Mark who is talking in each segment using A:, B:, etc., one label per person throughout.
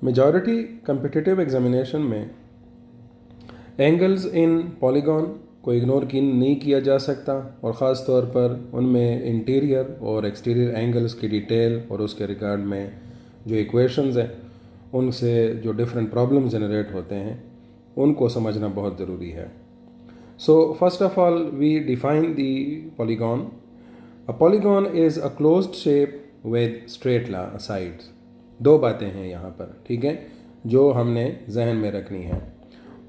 A: Majority competitive examination में angles in polygon को ignore नहीं किया जा सकता, और ख़ास तौर पर उनमें इंटीरियर और एक्सटीरियर एंगल्स की डिटेल और उसके रिगार्ड में जो इक्वेशंस हैं उनसे जो डिफरेंट प्रॉब्लम जनरेट होते हैं उनको समझना बहुत ज़रूरी है। So first of all we define the polygon. A polygon is a closed shape with straight sides. दो बातें हैं यहाँ पर, ठीक है, जो हमने जहन में रखनी है,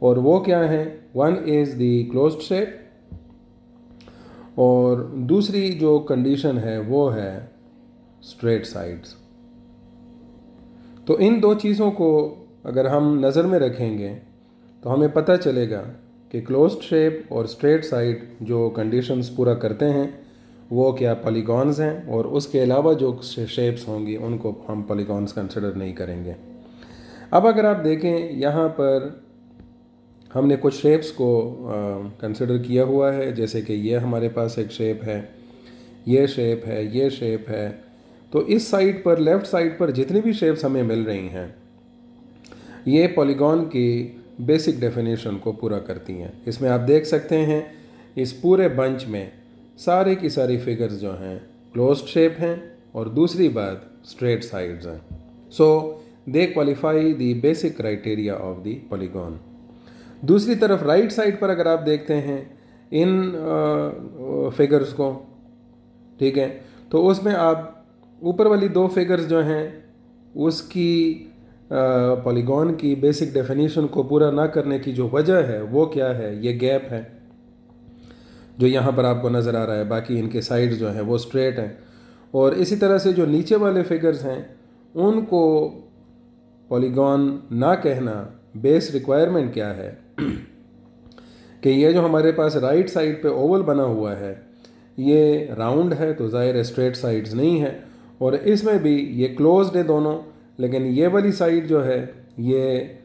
A: और वो क्या है? One is the closed shape, और दूसरी जो कंडीशन है वो है स्ट्रेट साइड्स। तो इन दो चीज़ों को अगर हम नज़र में रखेंगे तो हमें पता चलेगा कि क्लोज्ड शेप और स्ट्रेट साइड जो कंडीशंस पूरा करते हैं वो क्या पॉलीगॉन्स हैं, और उसके अलावा जो शेप्स होंगी उनको हम पॉलीगॉन्स कंसिडर नहीं करेंगे। अब अगर आप देखें यहाँ पर हमने कुछ शेप्स को कंसिडर किया हुआ है, जैसे कि ये हमारे पास एक शेप है, ये शेप है, ये शेप है। तो इस साइड पर, लेफ़्ट साइड पर जितनी भी शेप्स हमें मिल रही हैं ये पॉलीगॉन की बेसिक डेफिनेशन को पूरा करती हैं। इसमें आप देख सकते हैं इस पूरे बंच में सारे की सारी फिगर्स जो हैं क्लोज्ड शेप हैं, और दूसरी बात स्ट्रेट साइड्स हैं। So they qualify the basic criteria of the polygon. दूसरी तरफ राइट साइड पर अगर आप देखते हैं इन फिगर्स को, ठीक है, तो उसमें आप ऊपर वाली दो फिगर्स जो हैं उसकी पॉलीगॉन की बेसिक डेफिनेशन को पूरा ना करने की जो वजह है वो क्या है? ये गैप है जो यहाँ पर आपको नज़र आ रहा है। बाकी इनके साइड्स जो हैं वो स्ट्रेट हैं, और इसी तरह से जो नीचे वाले फिगर्स हैं उनको पॉलीगॉन ना कहना बेस रिक्वायरमेंट क्या है कि ये जो हमारे पास राइट साइड पे ओवल बना हुआ है ये राउंड है, तो ज़ाहिर है स्ट्रेट साइड्स नहीं है, और इसमें भी ये क्लोज्ड है दोनों, लेकिन ये वाली साइड जो है ये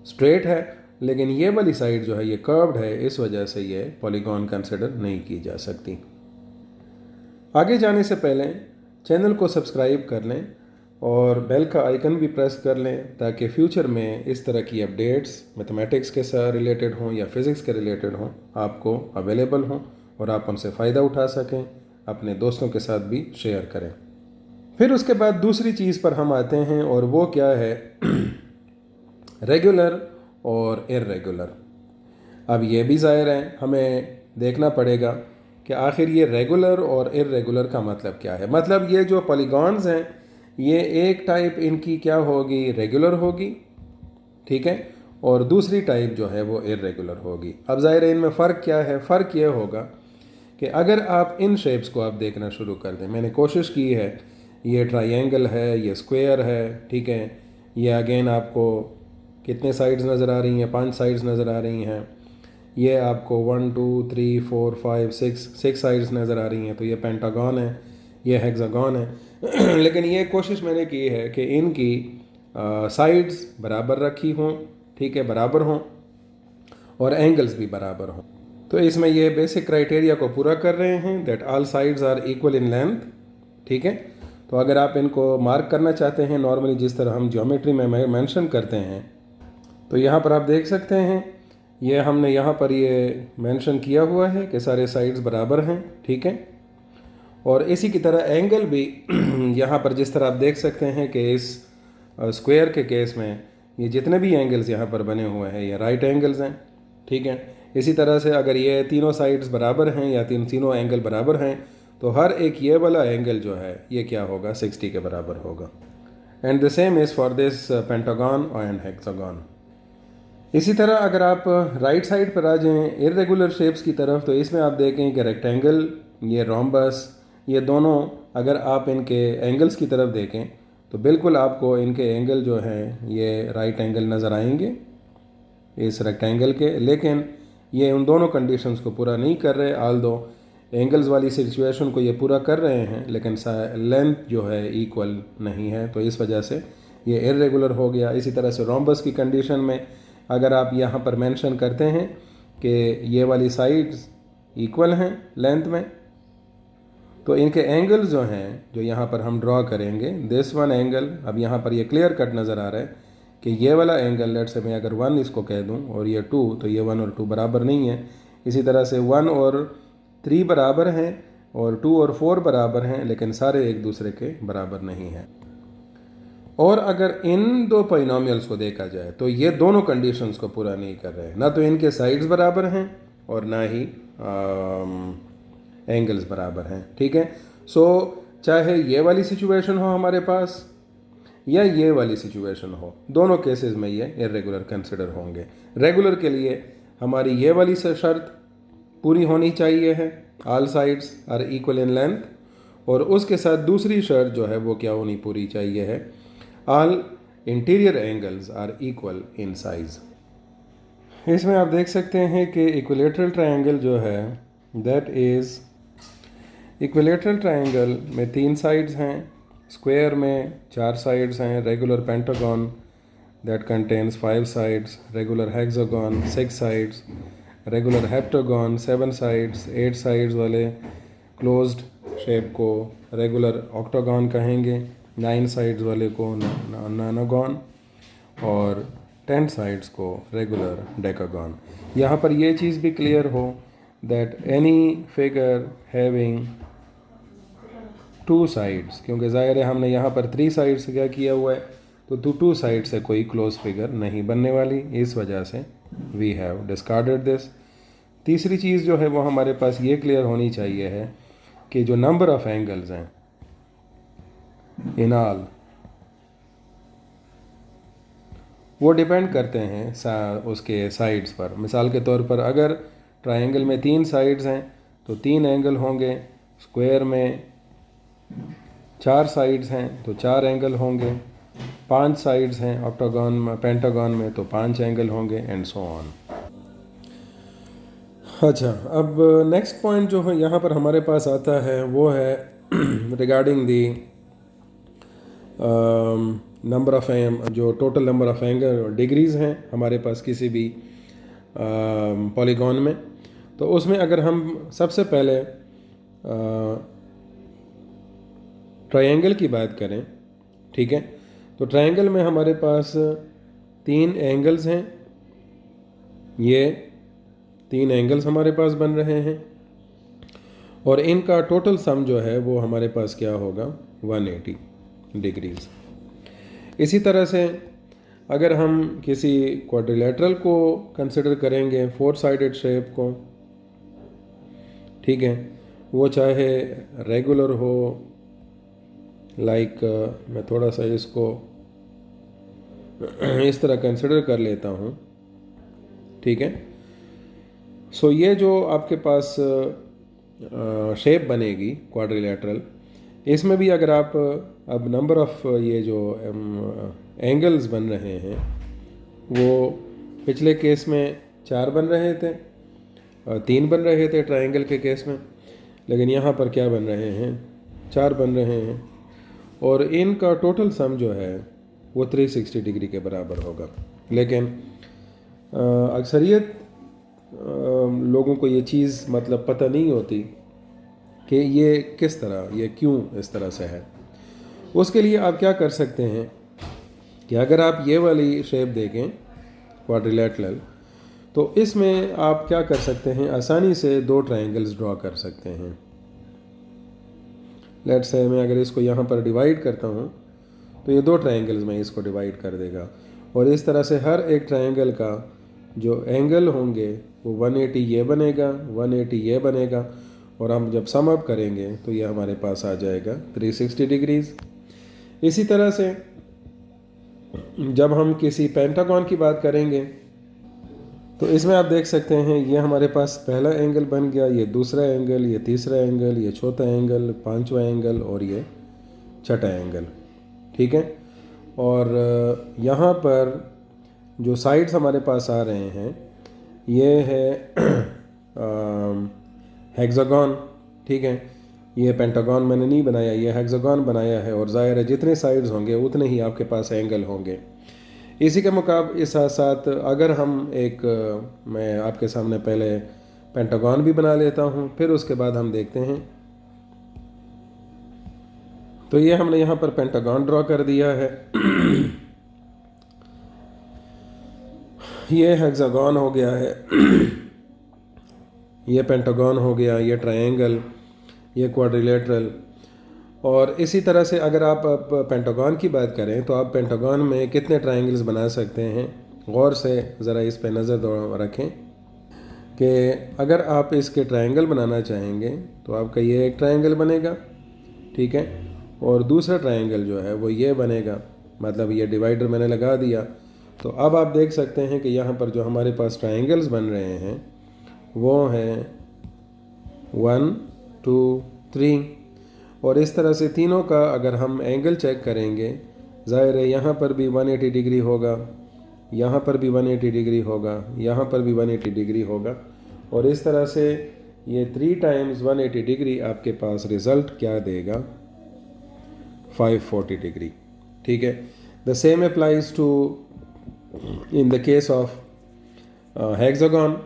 A: स्ट्रेट है, लेकिन ये वाली साइड जो है ये कर्व्ड है, इस वजह से ये पॉलीगॉन कंसिडर नहीं की जा सकती। आगे जाने से पहले चैनल को सब्सक्राइब कर लें और बेल का आइकन भी प्रेस कर लें ताकि फ्यूचर में इस तरह की अपडेट्स मैथमेटिक्स के साथ रिलेटेड हों या फिज़िक्स के रिलेटेड हों आपको अवेलेबल हों और आप उनसे फ़ायदा उठा सकें, अपने दोस्तों के साथ भी शेयर करें। फिर उसके बाद दूसरी चीज़ पर हम आते हैं, और वो क्या है? रेगुलर और इर्रेगुलर। अब ये भी ज़ाहिर है हमें देखना पड़ेगा कि आखिर ये रेगुलर और इर्रेगुलर का मतलब क्या है। मतलब ये जो पॉलीगॉन्स हैं ये एक टाइप इनकी क्या होगी? रेगुलर होगी, ठीक है, और दूसरी टाइप जो है वो इर्रेगुलर होगी। अब ज़ाहिर है इनमें फ़र्क क्या है? फ़र्क ये होगा कि अगर आप इन शेप्स को आप देखना शुरू कर दें, मैंने कोशिश की है, ये ट्रायंगल है, ये स्क्वायर है, ठीक है, ये अगेन आपको कितने साइड्स नज़र आ रही हैं? 5 साइड्स नज़र आ रही हैं। ये आपको 1 2 3 4 5 6 साइड्स नज़र आ रही हैं, तो ये पेंटागन है, ये हेक्सागन है। लेकिन ये कोशिश मैंने की है कि इनकी साइड्स बराबर रखी हों, ठीक है, बराबर हों, और एंगल्स भी बराबर हों। तो इसमें ये बेसिक क्राइटेरिया को पूरा कर रहे हैं that all sides are equal in length, ठीक है। तो अगर आप इनको मार्क करना चाहते हैं नॉर्मली जिस तरह हम ज्योमेट्री में मेंशन करते हैं, तो यहाँ पर आप देख सकते हैं ये हमने यहाँ पर ये मेंशन किया हुआ है कि सारे साइड्स बराबर हैं, ठीक है। और इसी की तरह एंगल भी यहाँ पर जिस तरह आप देख सकते हैं कि इस स्क्वायर के केस में ये जितने भी एंगल्स यहाँ पर बने हुए हैं ये राइट एंगल्स हैं, ठीक है। इसी तरह से अगर ये तीनों साइड्स बराबर हैं या तीनों एंगल बराबर हैं तो हर एक ये वाला एंगल जो है ये क्या होगा? 60 के बराबर होगा। And the same is for this pentagon and hexagon. इसी तरह अगर आप राइट साइड पर आ जाएं इर्रेगुलर शेप्स की तरफ, तो इसमें आप देखें कि रेक्टेंगल, ये रोम्बस, ये दोनों अगर आप इनके एंगल्स की तरफ देखें तो बिल्कुल आपको इनके एंगल जो हैं ये राइट एंगल नज़र आएंगे इस रेक्टेंगल के, लेकिन ये उन दोनों कंडीशंस को पूरा नहीं कर रहे। आल दो एंगल्स वाली सिचुएशन को ये पूरा कर रहे हैं, लेकिन लेंथ जो है इक्वल नहीं है, तो इस वजह से ये इर्रेगुलर हो गया। इसी तरह से रोम्बस की कंडीशन में अगर आप यहाँ पर मेंशन करते हैं कि ये वाली साइड्स इक्वल हैं लेंथ में, तो इनके एंगल्स जो हैं जो यहाँ पर हम ड्रॉ करेंगे, दिस वन एंगल, अब यहाँ पर ये क्लियर कट नज़र आ रहा है कि ये वाला एंगल, लेट से मैं अगर 1 इसको कह दूँ और ये 2, तो ये 1 और 2 बराबर नहीं है। इसी तरह से 1 और 3 बराबर हैं और 2 और 4 बराबर हैं, लेकिन सारे एक दूसरे के बराबर नहीं हैं। और अगर इन दो पॉलिनॉमियल्स को देखा जाए तो ये दोनों कंडीशंस को पूरा नहीं कर रहे हैं, ना तो इनके साइड्स बराबर हैं और ना ही एंगल्स बराबर हैं। ठीक है, सो चाहे ये वाली सिचुएशन हो हमारे पास या ये वाली सिचुएशन हो, दोनों केसेस में ये इर्रेगुलर कंसिडर होंगे। रेगुलर के लिए हमारी ये वाली शर्त पूरी होनी चाहिए है, all sides are equal in length, और उसके साथ दूसरी शर्त जो है वो क्या होनी पूरी चाहिए है, all interior angles are equal in size. इसमें आप देख सकते हैं कि इक्विलेटरल ट्रायंगल जो है दैट इज़, इक्विलेटरल ट्रायंगल में 3 साइड्स हैं, स्क्वायर में 4 साइड्स हैं, regular pentagon that contains 5 sides, regular hexagon 6 sides, regular heptagon 7 sides, 8 sides वाले क्लोज्ड शेप को रेगुलर ऑक्टागन कहेंगे, 9 साइड्स वाले को नॉनागन, और 10 साइड्स को रेगुलर डेकागन। यहाँ पर ये चीज़ भी क्लियर हो that any figure having 2 sides, क्योंकि ज़ाहिर है हमने यहाँ पर 3 साइड से क्या किया हुआ है, तो 2 साइड से कोई क्लोज फिगर नहीं बनने वाली, इस वजह से वी हैव डिस्कार्डेड दिस। तीसरी चीज़ जो है वो हमारे पास ये क्लियर होनी चाहिए है कि जो नंबर ऑफ एंगल्स हैं इन ऑल, वो डिपेंड करते हैं उसके साइड्स पर। मिसाल के तौर पर अगर ट्रायंगल में 3 साइड्स हैं तो 3 एंगल होंगे, स्क्वायर में 4 साइड्स हैं तो 4 एंगल होंगे, 5 साइड्स हैं ऑक्टागन में, पेंटागन में, तो 5 एंगल होंगे, एंड सो ऑन। अच्छा, अब नेक्स्ट पॉइंट जो है यहाँ पर हमारे पास आता है वो है रिगार्डिंग दी नंबर ऑफ जो total number of angle degrees हैं हमारे पास किसी भी पॉलीगॉन में। तो उसमें अगर हम सबसे पहले ट्रायंगल की बात करें, ठीक है, तो ट्रायंगल में हमारे पास 3 एंगल्स हैं, ये 3 एंगल्स हमारे पास बन रहे हैं और इनका टोटल सम जो है वो हमारे पास क्या होगा, 180 डिग्रीज़। इसी तरह से अगर हम किसी क्वाड्रिलेटरल को कंसिडर करेंगे, 4 साइडेड शेप को, ठीक है, वो चाहे रेगुलर हो, लाइक मैं थोड़ा सा इसको इस तरह कंसिडर कर लेता हूँ, ठीक है। सो ये जो आपके पास शेप बनेगी क्वाड्रिलेटरल, इसमें भी अगर आप अब नंबर ऑफ ये जो एंगल्स बन रहे हैं वो पिछले केस में 4 बन रहे थे, 3 बन रहे थे ट्रायंगल के केस में, लेकिन यहाँ पर क्या बन रहे हैं, 4 बन रहे हैं, और इनका टोटल सम जो है वो 360 डिग्री के बराबर होगा। लेकिन अक्सरियत लोगों को ये चीज़ मतलब पता नहीं होती कि ये किस तरह, ये क्यों इस तरह से है। उसके लिए आप क्या कर सकते हैं कि अगर आप ये वाली शेप देखें क्वाड्रिलेटरल, तो इसमें आप क्या कर सकते हैं, आसानी से 2 ट्रायंगल्स ड्रॉ कर सकते हैं। लेट्स से मैं अगर इसको यहाँ पर डिवाइड करता हूँ तो ये 2 ट्रायंगल्स में इसको डिवाइड कर देगा, और इस तरह से हर एक ट्रायंगल का जो एंगल होंगे वो 180 ये बनेगा, 180 ये बनेगा, और हम जब सम अप करेंगे तो ये हमारे पास आ जाएगा 360 डिग्रीज़। इसी तरह से जब हम किसी पेंटागन की बात करेंगे तो इसमें आप देख सकते हैं ये हमारे पास पहला एंगल बन गया, ये दूसरा एंगल, ये तीसरा एंगल, ये चौथा एंगल, 5वां एंगल और ये 6ठा एंगल, ठीक है। और यहाँ पर जो साइड्स हमारे पास आ रहे हैं ये है हेक्सागन, ठीक है, ये पेंटागन मैंने नहीं बनाया, ये हेक्सागन बनाया है, और ज़ाहिर है जितने साइड्स होंगे उतने ही आपके पास एंगल होंगे। इसी के मुकाबले इस साथ साथ अगर हम मैं आपके सामने पहले पेंटागन भी बना लेता हूँ, फिर उसके बाद हम देखते हैं तो ये हमने यहाँ पर पेंटागन ड्रॉ कर दिया है। ये हेक्सागन हो गया है, ये पेंटागन हो गया, ये ट्रायंगल, ये क्वाड्रिलेटरल। और इसी तरह से अगर आप पेंटागन की बात करें तो आप पेंटागन में कितने ट्रायंगल्स बना सकते हैं, गौर से ज़रा इस पे नज़र रखें कि अगर आप इसके ट्रायंगल बनाना चाहेंगे तो आपका ये एक ट्रायंगल बनेगा, ठीक है, और दूसरा ट्रायंगल जो है वो ये बनेगा, मतलब ये डिवाइडर मैंने लगा दिया। तो अब आप देख सकते हैं कि यहाँ पर जो हमारे पास ट्रायंगल्स बन रहे हैं वो हैं 1 2 3, और इस तरह से तीनों का अगर हम एंगल चेक करेंगे, ज़ाहिर है यहाँ पर भी 180 डिग्री होगा, यहाँ पर भी 180 डिग्री होगा, यहाँ पर भी 180 डिग्री होगा, और इस तरह से ये 3 टाइम्स 180 डिग्री आपके पास रिज़ल्ट क्या देगा, 540 डिग्री, ठीक है। The same applies to in the case of hexagon.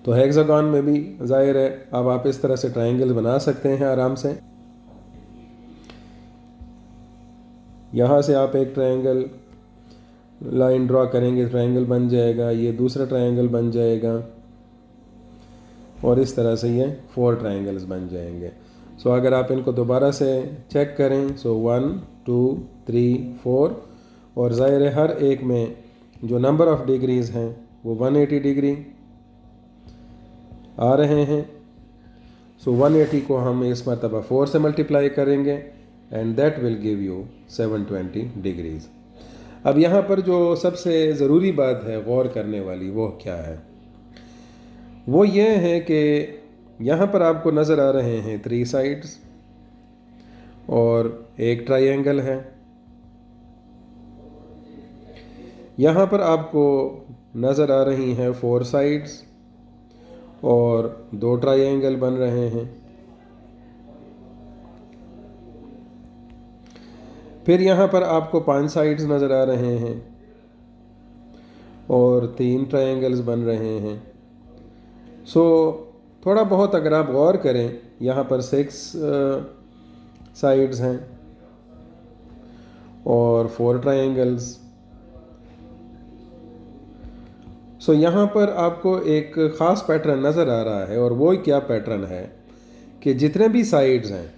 A: तो हेक्सागन में भी जाहिर है अब आप इस तरह से ट्रायंगल बना सकते हैं आराम से। यहाँ से आप एक ट्रायंगल लाइन ड्रॉ करेंगे, ट्रायंगल बन जाएगा, ये दूसरा ट्रायंगल बन जाएगा, और इस तरह से ये 4 ट्रायंगल्स बन जाएंगे। सो अगर आप इनको दोबारा से चेक करें, सो 1 2 3 4, और ज़ाहिर है हर एक में जो नंबर ऑफ़ डिग्रीज़ हैं वो 180 डिग्री आ रहे हैं। सो 180 को हम इस मरतबा 4 से मल्टीप्लाई करेंगे and that will give you 720 degrees. अब यहाँ पर जो सबसे ज़रूरी बात है गौर करने वाली वो क्या है, वो ये है कि यहाँ पर आपको नज़र आ रहे हैं 3 साइड्स और एक ट्रायंगल है। यहाँ पर आपको नज़र आ रही हैं 4 साइड्स और 2 ट्रायंगल बन रहे हैं। फिर यहाँ पर आपको 5 साइड्स नज़र आ रहे हैं और 3 ट्रायंगल्स बन रहे हैं। सो थोड़ा बहुत अगर आप गौर करें, यहाँ पर 6 साइड्स हैं और 4 ट्रायंगल्स। सो यहाँ पर आपको एक ख़ास पैटर्न नज़र आ रहा है, और वो क्या पैटर्न है कि जितने भी साइड्स हैं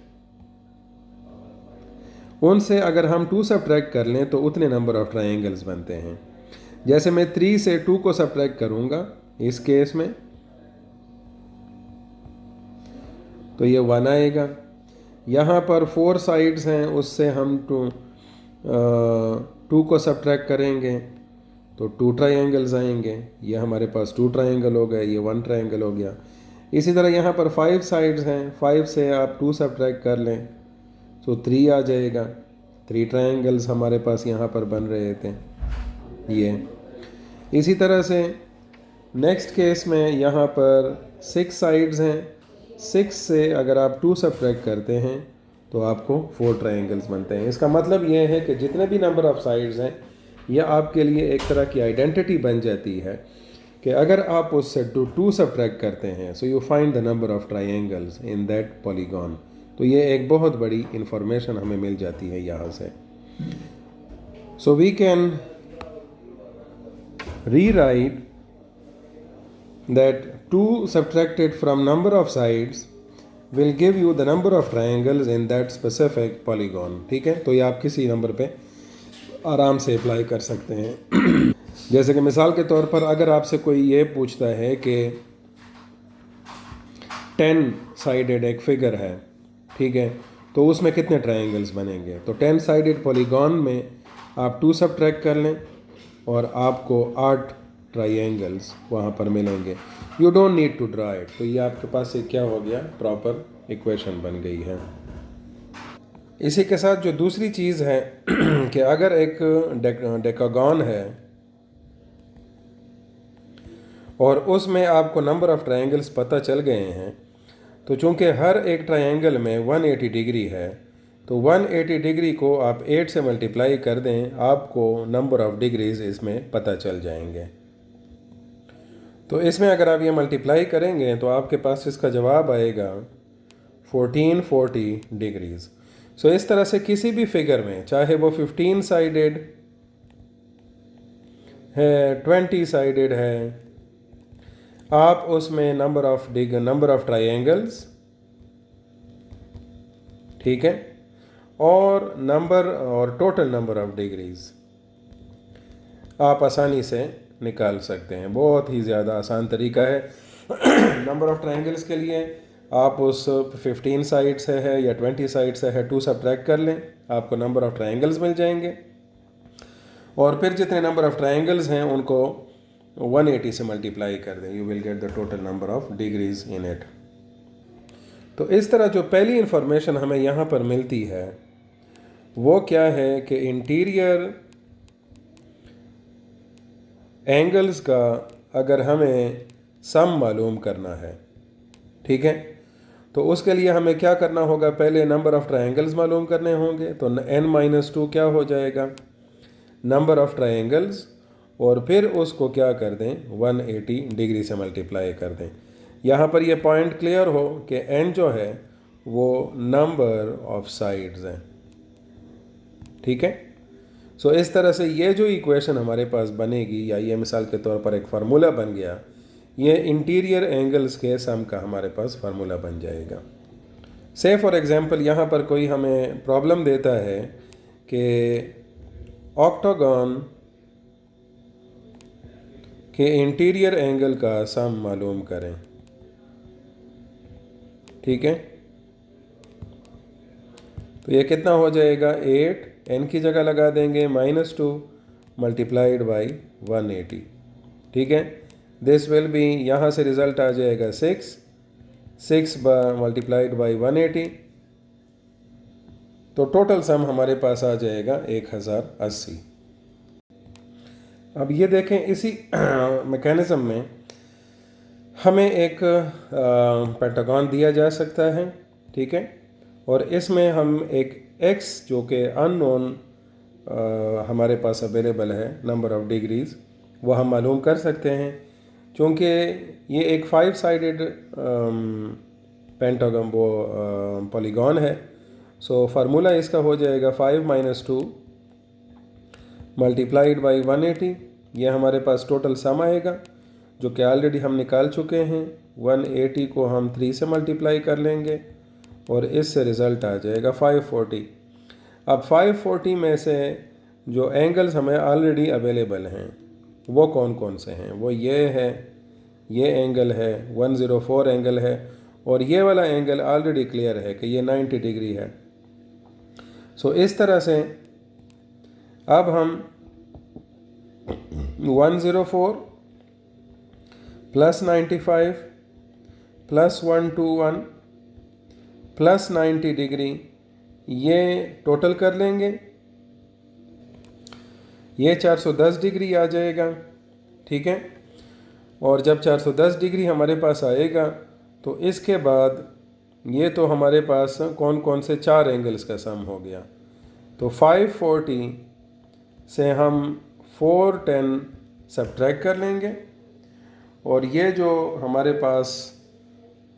A: उनसे अगर हम 2 सब्ट्रैक्ट कर लें तो उतने नंबर ऑफ़ ट्रायंगल्स बनते हैं। जैसे मैं 3 से 2 को सब्ट्रैक्ट करूँगा इस केस में तो ये 1 आएगा। यहाँ पर 4 साइड्स हैं, उससे हम 2 को सब्ट्रैक्ट करेंगे तो 2 ट्रायंगल्स आएंगे। ये हमारे पास 2 ट्रायंगल हो गए, ये 1 ट्रायंगल हो गया। इसी तरह यहाँ पर 5 साइड्स हैं, 5 से आप 2 सब्ट्रैक्ट कर लें तो 3 आ जाएगा। 3 ट्रायंगल्स हमारे पास यहाँ पर बन रहे थे ये। इसी तरह से नेक्स्ट केस में यहाँ पर 6 साइड्स हैं, 6 से अगर आप 2 सब्ट्रैक्ट करते हैं तो आपको 4 ट्रायंगल्स बनते हैं। इसका मतलब ये है कि जितने भी नंबर ऑफ़ साइड्स हैं यह आपके लिए एक तरह की आइडेंटिटी बन जाती है कि अगर आप उससे 2 सब्ट्रैक्ट करते हैं so you find the number of triangles in that polygon. तो ये एक बहुत बड़ी इंफॉर्मेशन हमें मिल जाती है यहाँ से। So we can rewrite that 2 subtracted from number of sides will give you the number of triangles in that specific polygon। ठीक है, तो ये आप किसी नंबर पे आराम से अप्लाई कर सकते हैं। जैसे कि मिसाल के तौर पर अगर आपसे कोई ये पूछता है कि 10 साइडेड एक फिगर है, ठीक है, तो उसमें कितने ट्रायंगल्स बनेंगे, तो 10 साइडेड पॉलीगॉन में आप 2 सब्ट्रैक्ट कर लें और आपको 8 ट्रायंगल्स वहाँ पर मिलेंगे। You don't need to draw it. तो ये आपके पास एक क्या हो गया, प्रॉपर इक्वेशन बन गई है। इसी के साथ जो दूसरी चीज़ है कि अगर एक डेकागॉन है और उसमें आपको नंबर ऑफ़ ट्रायंगल्स पता चल गए हैं, तो चूँकि हर एक ट्रायंगल में 180 डिग्री है तो 180 डिग्री को आप 8 से मल्टीप्लाई कर दें, आपको नंबर ऑफ़ डिग्रीज़ इसमें पता चल जाएंगे। तो इसमें अगर आप ये मल्टीप्लाई करेंगे तो आपके पास इसका जवाब आएगा 1440 डिग्रीज़। सो इस तरह से किसी भी फिगर में, चाहे वो 15 साइडेड है, 20 साइडेड है, आप उसमें नंबर ऑफ ट्राइंगल्स, ठीक है, और टोटल नंबर ऑफ डिग्रीज आप आसानी से निकाल सकते हैं। बहुत ही ज़्यादा आसान तरीका है। नंबर ऑफ ट्राइंगल्स के लिए आप उस 15 साइड से है या 20 साइड से है 2 सब्ट्रैक्ट कर लें, आपको नंबर ऑफ ट्राइंगल्स मिल जाएंगे, और फिर जितने नंबर ऑफ ट्राइंगल्स हैं उनको 180 से मल्टीप्लाई कर दें, you will get the total number of degrees in it. तो इस तरह जो पहली इंफॉर्मेशन हमें यहाँ पर मिलती है वो क्या है कि इंटीरियर एंगल्स का अगर हमें सम मालूम करना है, ठीक है, तो उसके लिए हमें क्या करना होगा, पहले नंबर ऑफ ट्रायंगल्स मालूम करने होंगे। तो n-2 क्या हो जाएगा, नंबर ऑफ ट्रायंगल्स, और फिर उसको क्या कर दें, 180 डिग्री से मल्टीप्लाई कर दें। यहाँ पर ये पॉइंट क्लियर हो कि n जो है वो नंबर ऑफ साइड्स हैं, ठीक है। सो इस तरह से ये जो इक्वेशन हमारे पास बनेगी, या ये मिसाल के तौर पर एक फार्मूला बन गया, ये इंटीरियर एंगल्स के सम का हमारे पास फार्मूला बन जाएगा। से फॉर एग्ज़ाम्पल यहाँ पर कोई हमें प्रॉब्लम देता है कि ऑक्टागन के इंटीरियर एंगल का सम मालूम करें, ठीक है। तो ये कितना हो जाएगा, 8 n की जगह लगा देंगे -2 मल्टीप्लाइड बाई 180, ठीक है। दिस विल बी, यहाँ से रिज़ल्ट आ जाएगा 6 मल्टीप्लाइड बाई 180, तो टोटल सम हमारे पास आ जाएगा 1080। अब ये देखें, इसी मैकेनिज़्म में हमें एक पेंटागन दिया जा सकता है, ठीक है, और इसमें हम एक x जो कि अननोन हमारे पास अवेलेबल है, नंबर ऑफ डिग्रीज़, वो हम मालूम कर सकते हैं। क्योंकि ये एक 5 साइडेड पेंटागन वो पॉलीगॉन है, सो फार्मूला इसका हो जाएगा 5 - 2 मल्टीप्लाइड बाई 180। ये हमारे पास टोटल सम आएगा जो कि ऑलरेडी हम निकाल चुके हैं। 180 को हम 3 से मल्टीप्लाई कर लेंगे और इससे रिज़ल्ट आ जाएगा 540। अब 540 में से जो एंगल्स हमें ऑलरेडी अवेलेबल हैं वो कौन कौन से हैं, वो ये है, ये एंगल है, 104 एंगल है, और ये वाला एंगल ऑलरेडी क्लियर है कि ये 90 डिग्री है। सो इस तरह से अब हम 104 प्लस 95 प्लस 121 प्लस 90 डिग्री ये टोटल कर लेंगे, ये 410 डिग्री आ जाएगा, ठीक है। और जब 410 डिग्री हमारे पास आएगा तो इसके बाद ये तो हमारे पास कौन कौन से 4 एंगल्स का सम हो गया। तो 540 से हम 410 सब्ट्रैक्ट कर लेंगे और ये जो हमारे पास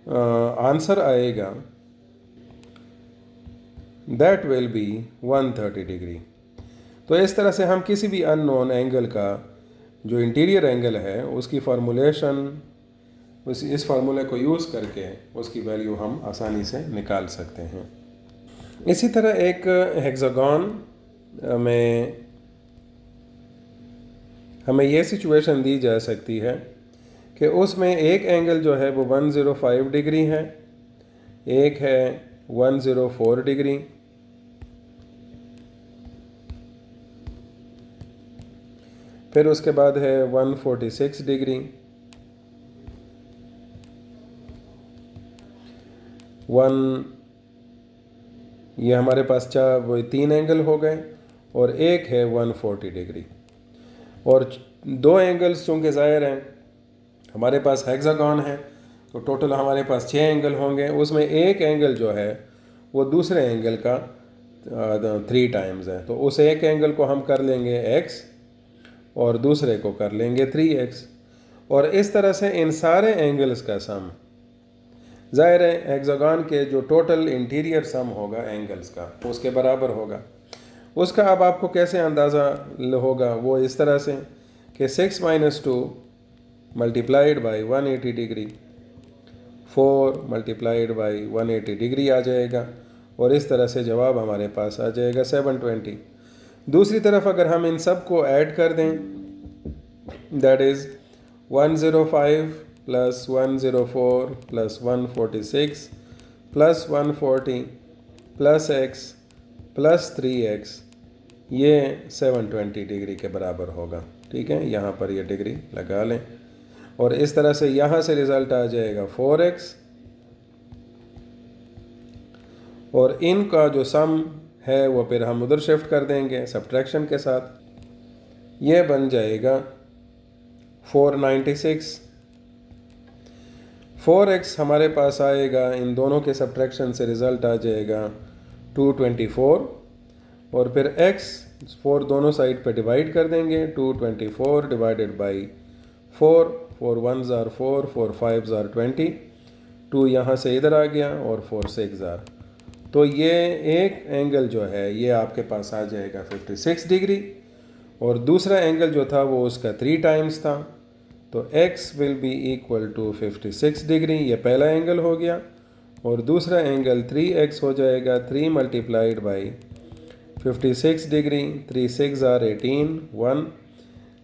A: आंसर आएगा दैट विल बी 130 डिग्री। तो इस तरह से हम किसी भी अननोन एंगल का जो इंटीरियर एंगल है उसकी फार्मूलेशन, इस फार्मूले को यूज़ करके उसकी वैल्यू हम आसानी से निकाल सकते हैं। इसी तरह एक हेक्सागन में हमें यह सिचुएशन दी जा सकती है कि उसमें एक एंगल जो है वो 105 डिग्री है, एक है 104 डिग्री, फिर उसके बाद है 146 डिग्री, 1, ये हमारे पास 3 एंगल हो गए, और एक है 140 डिग्री। और 2 एंगल्स चूँकि ज़ाहिर हैं हमारे पास हेक्सागन है तो टोटल हमारे पास 6 एंगल होंगे। उसमें एक एंगल जो है वो दूसरे एंगल का 3 टाइम्स है, तो उस एक एंगल को हम कर लेंगे x और दूसरे को कर लेंगे 3x, और इस तरह से इन सारे एंगल्स का सम ज़ाहिर है हेक्सागन के जो टोटल इंटीरियर सम होगा एंगल्स का उसके बराबर होगा। उसका अब आपको कैसे अंदाज़ा होगा, वो इस तरह से कि 6 - 2 multiplied by 180 degree, 4 multiplied by 180 degree आ जाएगा और इस तरह से जवाब हमारे पास आ जाएगा 720। दूसरी तरफ अगर हम इन सब को ऐड कर दें, that is 105 plus 104 plus 146 plus 140 plus x plus 3x, ये 720 डिग्री के बराबर होगा। ठीक है, यहाँ पर ये डिग्री लगा लें और इस तरह से यहाँ से रिज़ल्ट आ जाएगा 4x और इनका जो सम है वो फिर हम उधर शिफ्ट कर देंगे सब्ट्रैक्शन के साथ, ये बन जाएगा 496। 4x हमारे पास आएगा, इन दोनों के सब्ट्रैक्शन से रिज़ल्ट आ जाएगा 224 और फिर x 4 दोनों साइड पे डिवाइड कर देंगे, 224 divided by 4, 4 1s are 4, 4 5s are 20, 2 यहाँ से इधर आ गया और 4 6s are, तो ये एक एंगल जो है ये आपके पास आ जाएगा 56 डिग्री और दूसरा एंगल जो था वो उसका 3 टाइम्स था, तो x will be equal to 56 degree, ये पहला एंगल हो गया और दूसरा एंगल 3x हो जाएगा, 3 multiplied by 56 degree, 3 6 are 18, 1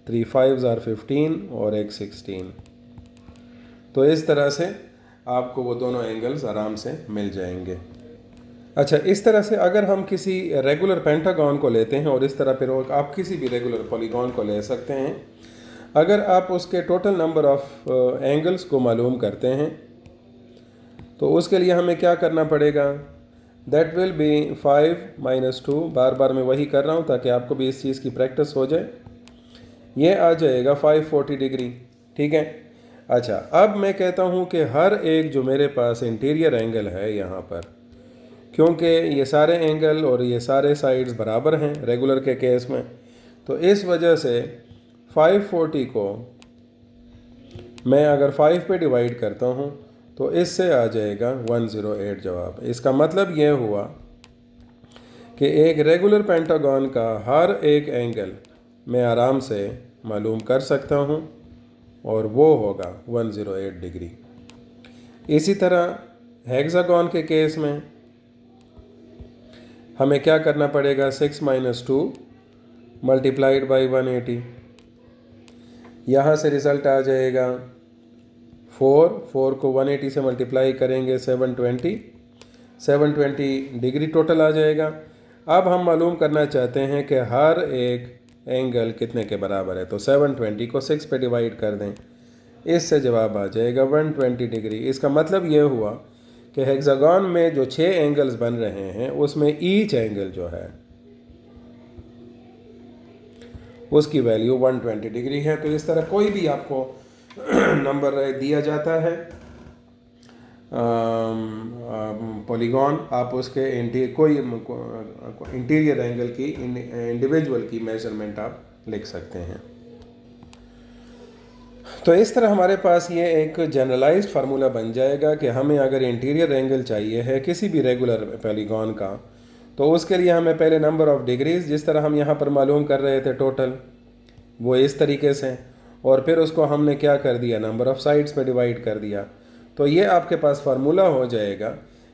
A: 3 5s are 15 और x 16। तो इस तरह से आपको वो दोनों एंगल्स आराम से मिल जाएंगे। अच्छा, इस तरह से अगर हम किसी रेगुलर पेंटागन को लेते हैं और इस तरह फिर आप किसी भी रेगुलर पॉलीगॉन को ले सकते हैं, अगर आप उसके टोटल नंबर ऑफ एंगल्स को मालूम करते हैं तो उसके लिए हमें क्या करना पड़ेगा, दैट विल बी 5 - 2, बार बार मैं वही कर रहा हूँ ताकि आपको भी इस चीज़ की प्रैक्टिस हो जाए, ये आ जाएगा 540 डिग्री। ठीक है, अच्छा अब मैं कहता हूँ कि हर एक जो मेरे पास इंटीरियर एंगल है यहाँ पर, क्योंकि ये सारे एंगल और ये सारे साइड्स बराबर हैं रेगुलर के केस में, तो इस वजह से 540 को मैं अगर 5 पे डिवाइड करता हूँ तो इससे आ जाएगा 108 जवाब। इसका मतलब ये हुआ कि एक रेगुलर पेंटागन का हर एक एंगल मैं आराम से मालूम कर सकता हूँ और वो होगा 108 डिग्री। इसी तरह हेक्सागन के केस में हमें क्या करना पड़ेगा, 6 - 2 मल्टीप्लाइड बाई 180, यहाँ से रिज़ल्ट आ जाएगा 4 को 180 से मल्टीप्लाई करेंगे 720 डिग्री टोटल आ जाएगा। अब हम मालूम करना चाहते हैं कि हर एक एंगल कितने के बराबर है, तो 720 को 6 पे डिवाइड कर दें, इससे जवाब आ जाएगा 120 डिग्री। इसका मतलब ये हुआ कि हेक्सागन में जो 6 एंगल्स बन रहे हैं उसमें ईच एंगल जो है उसकी वैल्यू 120 डिग्री है। तो इस तरह कोई भी आपको नंबर दिया जाता है पॉलीगॉन, आप उसके कोई इंटीरियर एंगल की इंडिविजुअल की मेजरमेंट आप लिख सकते हैं। तो इस तरह हमारे पास ये एक जनरलाइज्ड फार्मूला बन जाएगा कि हमें अगर इंटीरियर एंगल चाहिए है किसी भी रेगुलर पॉलीगॉन का, तो उसके लिए हमें पहले नंबर ऑफ़ डिग्रीज जिस तरह हम यहाँ पर मालूम कर रहे थे टोटल, वो इस तरीके से, और फिर उसको हमने क्या कर दिया, नंबर ऑफ़ साइड्स पे डिवाइड कर दिया। तो ये आपके पास फार्मूला हो जाएगा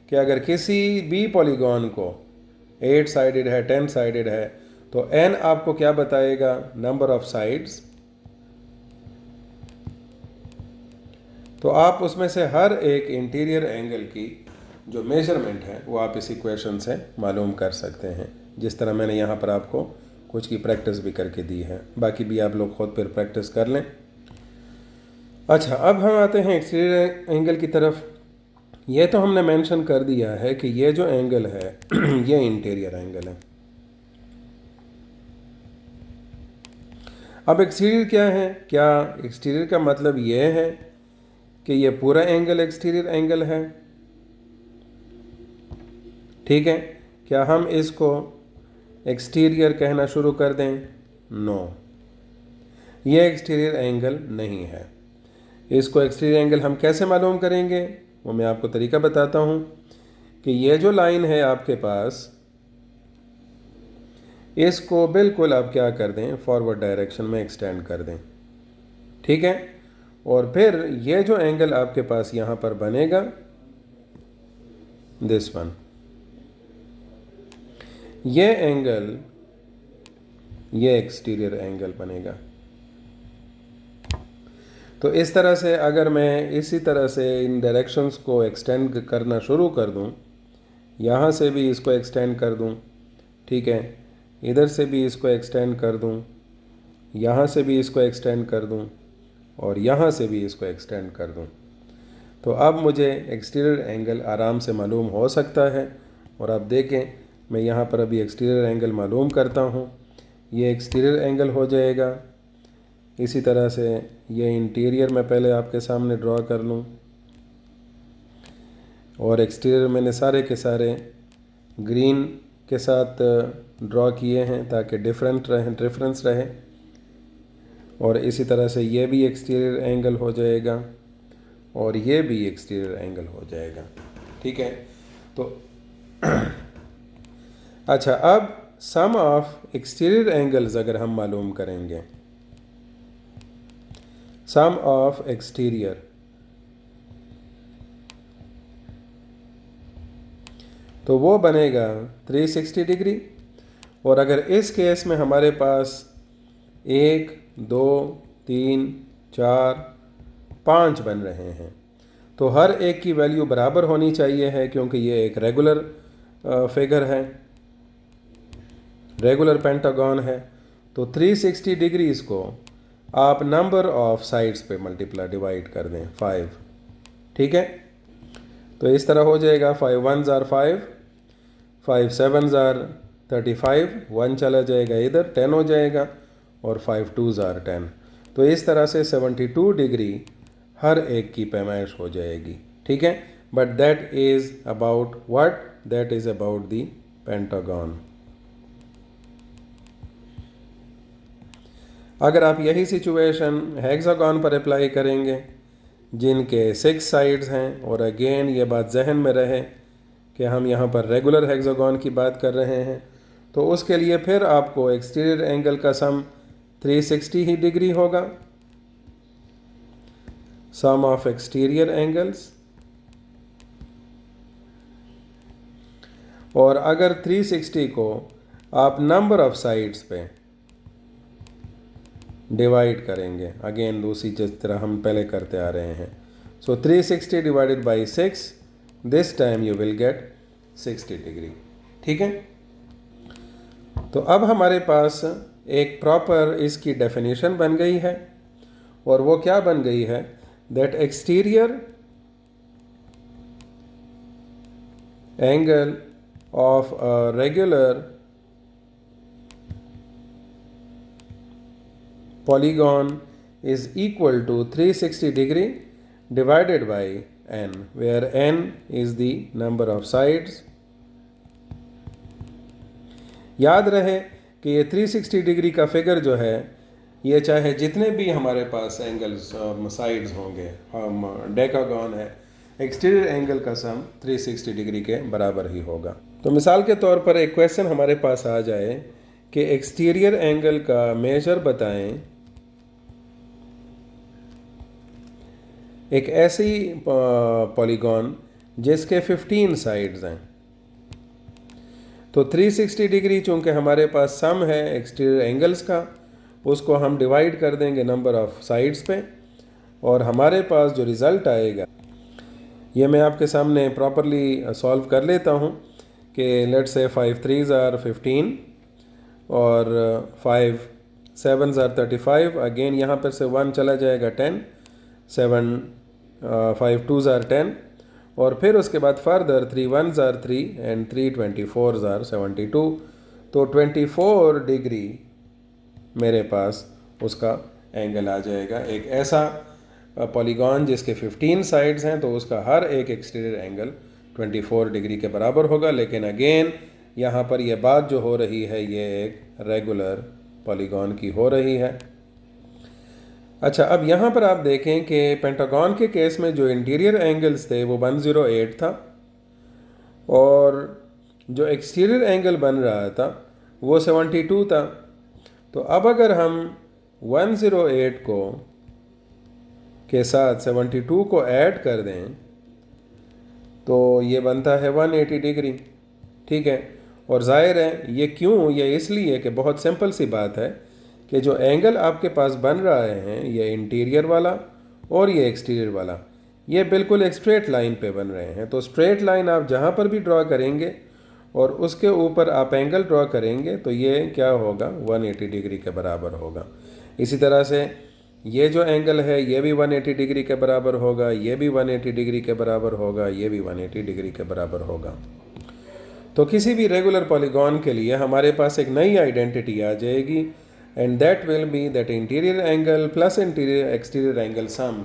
A: कि अगर किसी भी पॉलीगॉन को 8 साइडेड है, 10 साइडेड है, तो n आपको क्या बताएगा, नंबर ऑफ़ साइड्स, तो आप उसमें से हर एक इंटीरियर एंगल की जो मेजरमेंट है वो आप इस इक्वेशन से मालूम कर सकते हैं, जिस तरह मैंने यहाँ पर आपको कुछ की प्रैक्टिस भी करके दी है। बाकी भी आप लोग खुद फिर प्रैक्टिस कर लें। अच्छा, अब हम आते हैं एक्सटीरियर एंगल की तरफ। ये तो हमने मेंशन कर दिया है कि ये जो एंगल है ये इंटीरियर एंगल है। अब एक्सटीरियर क्या है, क्या एक्सटीरियर का मतलब ये है कि ये पूरा एंगल एक्सटीरियर एंगल है? ठीक है, क्या हम इसको एक्सटीरियर कहना शुरू कर दें? नो, ये एक्सटीरियर एंगल नहीं है। इसको एक्सटीरियर एंगल हम कैसे मालूम करेंगे, वो मैं आपको तरीका बताता हूँ कि ये जो लाइन है आपके पास, इसको बिल्कुल आप क्या कर दें, फॉरवर्ड डायरेक्शन में एक्सटेंड कर दें, ठीक है। और फिर ये जो एंगल आपके पास यहाँ पर बनेगा, दिस वन, ये एंगल, ये एक्सटीरियर एंगल बनेगा। तो इस तरह से अगर मैं इसी तरह से इन डायरेक्शंस को एक्सटेंड करना शुरू कर दूं, यहाँ से भी इसको एक्सटेंड कर दूं, ठीक है, इधर से भी इसको एक्सटेंड कर दूं, यहाँ से भी इसको एक्सटेंड कर दूं, और यहाँ से भी इसको एक्सटेंड कर दूं, तो अब मुझे एक्सटीरियर एंगल आराम से मालूम हो सकता है। और आप देखें, मैं यहाँ पर अभी एक्सटीरियर एंगल मालूम करता हूँ, ये एक्सटीरियर एंगल हो जाएगा। इसी तरह से ये इंटीरियर मैं पहले आपके सामने ड्रॉ कर लूँ, और एक्सटीरियर मैंने सारे के सारे ग्रीन के साथ ड्रॉ किए हैं ताकि डिफरेंस रहे। और इसी तरह से ये भी एक्सटीरियर एंगल हो जाएगा, और ये भी एक्सटीरियर एंगल हो जाएगा, ठीक है। तो अच्छा, अब सम ऑफ एक्सटीरियर एंगल्स अगर हम मालूम करेंगे, सम ऑफ एक्सटीरियर, तो वो बनेगा 360 डिग्री। और अगर इस केस में हमारे पास 1 2 3 4 5 बन रहे हैं, तो हर एक की वैल्यू बराबर होनी चाहिए है, क्योंकि ये एक रेगुलर फिगर है, रेगुलर पेंटागन है। तो 360 डिग्रीज को आप नंबर ऑफ साइड्स पे डिवाइड कर दें 5, ठीक है। तो इस तरह हो जाएगा 5 1s are 5, 5 7s are 35, 1 चला जाएगा इधर, 10 हो जाएगा, और 5 2s are 10। तो इस तरह से 72 डिग्री हर एक की पैमाइश हो जाएगी, ठीक है। But that is about what, that is about the pentagon. अगर आप यही सिचुएशन हेक्सागन पर अप्लाई करेंगे जिनके 6 साइड्स हैं, और अगेन ये बात जहन में रहे कि हम यहाँ पर रेगुलर हेक्सागन की बात कर रहे हैं, तो उसके लिए फिर आपको एक्सटीरियर एंगल का सम 360 ही डिग्री होगा, सम ऑफ एक्सटीरियर एंगल्स। और अगर 360 को आप नंबर ऑफ साइड्स पे डिवाइड करेंगे, अगेन दूसरी जिस तरह हम पहले करते आ रहे हैं, सो 360 divided by 6, this time you will get 60 degree, ठीक है। तो अब हमारे पास एक प्रॉपर इसकी डेफिनेशन बन गई है, और वो क्या बन गई है, that exterior angle of a regular polygon is equal to 360 degree divided by n, where n is the number of sides. याद रहे कि ये 360 डिग्री का फिगर जो है, ये चाहे जितने भी हमारे पास एंगल्स साइड्स होंगे, हम डेकागन है, एक्सटीरियर एंगल का सम 360 डिग्री के बराबर ही होगा। तो मिसाल के तौर पर एक क्वेश्चन हमारे पास आ जाए कि एक्सटीरियर एंगल का मेजर बताएं एक ऐसी पॉलीगॉन जिसके 15 साइड्स हैं। तो 360 डिग्री चूँकि हमारे पास सम है एक्सटीरियर एंगल्स का, उसको हम डिवाइड कर देंगे नंबर ऑफ साइड्स पे, और हमारे पास जो रिज़ल्ट आएगा, ये मैं आपके सामने प्रॉपरली सॉल्व कर लेता हूँ कि लेट्स से 5 3s are 15 और 5 7s are 35, अगेन यहाँ पर से 1 चला जाएगा 10, 7 5 2s are 10, और फिर उसके बाद further 3 1s are 3 and 3 24s are 72। तो 24 डिग्री मेरे पास उसका एंगल आ जाएगा। एक ऐसा पॉलीगॉन जिसके 15 साइड्स हैं, तो उसका हर एक एक्सटीरियर एंगल 24 डिग्री के बराबर होगा। लेकिन अगेन यहाँ पर यह बात जो हो रही है, ये एक रेगुलर पॉलीगॉन की हो रही है। अच्छा, अब यहाँ पर आप देखें कि पेंटागन के केस में जो इंटीरियर एंगल्स थे वो 108 था और जो एक्सटीरियर एंगल बन रहा था वो 72 था। तो अब अगर हम 108 को के साथ 72 को ऐड कर दें तो ये बनता है 180 डिग्री। ठीक है, और ज़ाहिर है ये क्यों, ये इसलिए कि बहुत सिंपल सी बात है कि जो एंगल आपके पास बन रहे हैं ये इंटीरियर वाला और ये एक्सटीरियर वाला ये बिल्कुल एक स्ट्रेट लाइन पे बन रहे हैं। तो स्ट्रेट लाइन आप जहाँ पर भी ड्रॉ करेंगे और उसके ऊपर आप एंगल ड्रॉ करेंगे तो ये क्या होगा, 180 डिग्री के बराबर होगा। इसी तरह से ये जो एंगल है ये भी 180 डिग्री के बराबर होगा, ये भी 180 डिग्री के बराबर होगा, ये भी 180 डिग्री के बराबर होगा। तो किसी भी रेगुलर पॉलीगॉन के लिए हमारे पास एक नई आइडेंटिटी आ जाएगी and that will be that interior angle plus interior exterior angle sum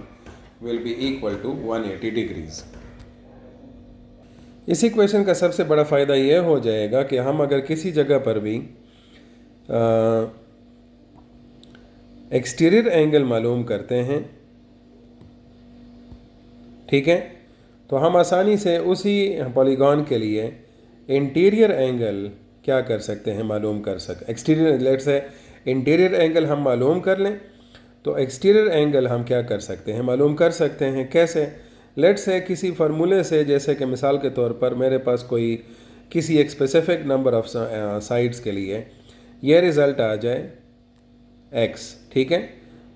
A: will be equal to 180 degrees. इस इक्वेशन का सबसे बड़ा फ़ायदा यह हो जाएगा कि हम अगर किसी जगह पर भी एक्सटीरियर एंगल मालूम करते हैं, ठीक है, तो हम आसानी से उसी पॉलीगॉन के लिए इंटीरियर एंगल क्या कर सकते हैं, मालूम कर सकते। Exterior let's say interior angle हम मालूम कर लें तो एक्सटीरियर एंगल हम क्या कर सकते हैं, मालूम कर सकते हैं। कैसे? लेट्स से किसी फार्मूले से, जैसे कि मिसाल के तौर पर मेरे पास कोई किसी एक स्पेसिफिक नंबर ऑफ साइड्स के लिए ये रिज़ल्ट आ जाए x, ठीक है,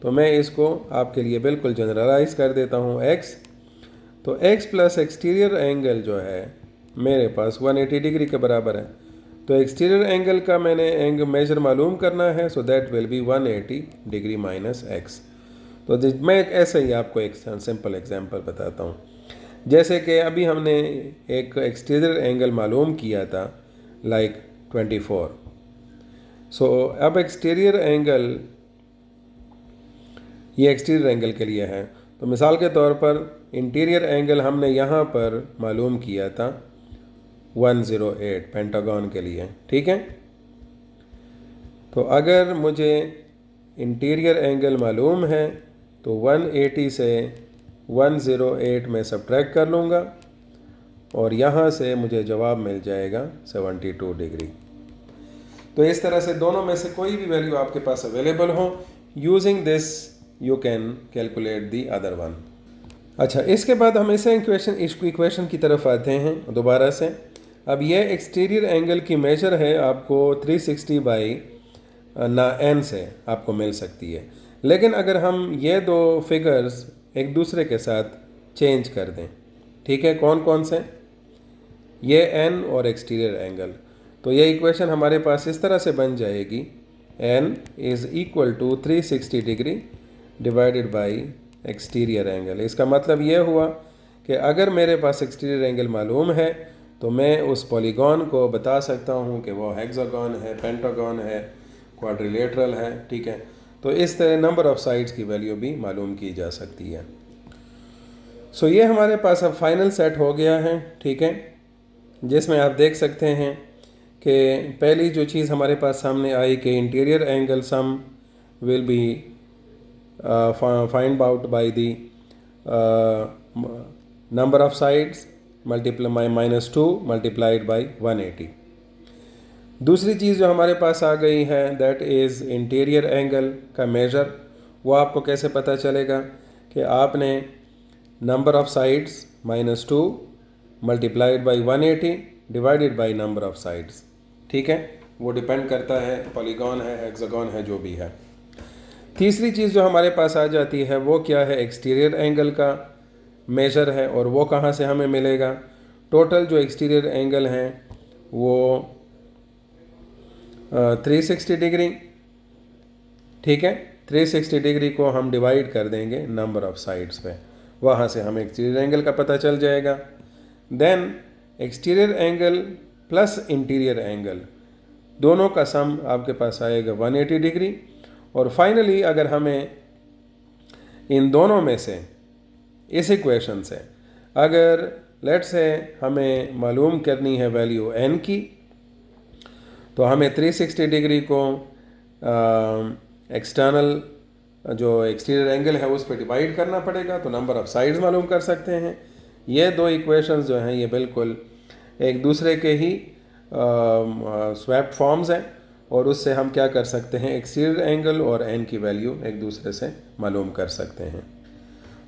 A: तो मैं इसको आपके लिए बिल्कुल जनरलाइज कर देता हूँ x। तो x प्लस एक्सटीरियर एंगल जो है मेरे पास 180 डिग्री के बराबर है। तो एक्सटीरियर एंगल का मैंने एंगल मेजर मालूम करना है, so that will B 180 degree minus x। तो मैं एक ऐसे ही आपको एक सिंपल एग्जांपल बताता हूँ। जैसे कि अभी हमने एक एक्सटीरियर एंगल मालूम किया था लाइक 24। सो अब एक्सटीरियर एंगल, ये एक्सटीरियर एंगल के लिए है, तो मिसाल के तौर पर इंटीरियर एंगल हमने यहाँ पर मालूम किया था 108 पेंटागन के लिए, ठीक है। तो अगर मुझे इंटीरियर एंगल मालूम है तो 180 से 108 में सब्ट्रैक्ट कर लूँगा और यहाँ से मुझे जवाब मिल जाएगा 72 डिग्री। तो इस तरह से दोनों में से कोई भी वैल्यू आपके पास अवेलेबल हो, using this you can calculate the other one. अच्छा, इसके बाद हम इस इक्वेशन की तरफ आते हैं दोबारा से। अब ये एक्सटीरियर एंगल की मेजर है आपको 360 बाई n से आपको मिल सकती है। लेकिन अगर हम ये दो फिगर्स एक दूसरे के साथ चेंज कर दें, ठीक है, कौन कौन से, ये n और एक्सटीरियर एंगल, तो ये इक्वेशन हमारे पास इस तरह से बन जाएगी, n is equal to 360 degree divided by exterior angle. इसका मतलब ये हुआ कि अगर मेरे पास एक्सटीरियर एंगल मालूम है तो मैं उस पॉलीगॉन को बता सकता हूँ कि वो हेक्सागन है, पेंटागन है, क्वाड्रिलेटरल है, ठीक है। तो इस तरह नंबर ऑफ साइड्स की वैल्यू भी मालूम की जा सकती है। सो ये हमारे पास अब फाइनल सेट हो गया है, ठीक है, जिसमें आप देख सकते हैं कि पहली जो चीज़ हमारे पास सामने आई कि interior angle sum will B find out by the number of sides multiply -2 multiplied by 180। दूसरी चीज़ जो हमारे पास आ गई है दैट इज़ इंटीरियर एंगल का मेजर। वो आपको कैसे पता चलेगा कि आपने number of sides -2 multiplied by 180 divided by number of sides, ठीक है, वो डिपेंड करता है पॉलीगॉन है, हेक्सागन है, जो भी है। तीसरी चीज़ जो हमारे पास आ जाती है वो क्या है, एक्सटीरियर एंगल का मेजर है, और वो कहाँ से हमें मिलेगा। टोटल जो एक्सटीरियर एंगल हैं वो 360 डिग्री, ठीक है, 360 डिग्री को हम डिवाइड कर देंगे नंबर ऑफ साइड्स पे, वहाँ से हमें एक्सटीरियर एंगल का पता चल जाएगा। Then exterior angle plus interior angle दोनों का सम आपके पास आएगा 180 डिग्री। और फाइनली अगर हमें इन दोनों में से इस इक्वेशन से अगर लेट्स से हमें मालूम करनी है वैल्यू n की, तो हमें 360 डिग्री को एक्सटर्नल जो एक्सटीरियर एंगल है उस पर डिवाइड करना पड़ेगा, तो नंबर ऑफ़ साइड्स मालूम कर सकते हैं। ये दो इक्वेशंस जो हैं ये बिल्कुल एक दूसरे के ही स्वैप्ड फॉर्म्स हैं, और उससे हम क्या कर सकते हैं, एक्सटीरियर एंगल और एन की वैल्यू एक दूसरे से मालूम कर सकते हैं।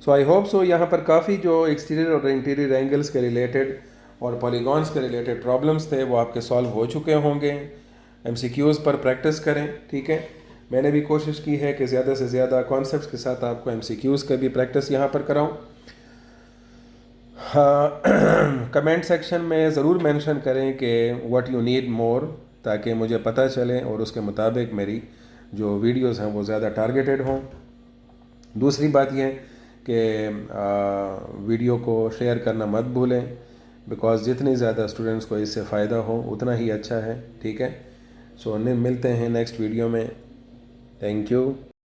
A: सो आई होप सो यहाँ पर काफ़ी जो एक्सटीरियर और इंटीरियर एंगल्स के रिलेटेड और पॉलीगॉन्स के रिलेटेड प्रॉब्लम्स थे वो आपके सॉल्व हो चुके होंगे। MCQs पर प्रैक्टिस करें, ठीक है। मैंने भी कोशिश की है कि ज़्यादा से ज़्यादा कॉन्सेप्ट्स के साथ आपको MCQs का भी प्रैक्टिस यहाँ पर कराऊँ। हाँ, कमेंट सेक्शन में ज़रूर मेंशन करें कि व्हाट यू नीड मोर, ताकि मुझे पता चले और उसके मुताबिक मेरी जो वीडियोस हैं वो ज़्यादा टारगेटेड हों। दूसरी बात यह कि वीडियो को शेयर करना मत भूलें, बिकॉज़ जितनी ज़्यादा स्टूडेंट्स को इससे फ़ायदा हो उतना ही अच्छा है, ठीक है। सो मिलते हैं नेक्स्ट वीडियो में। Thank you.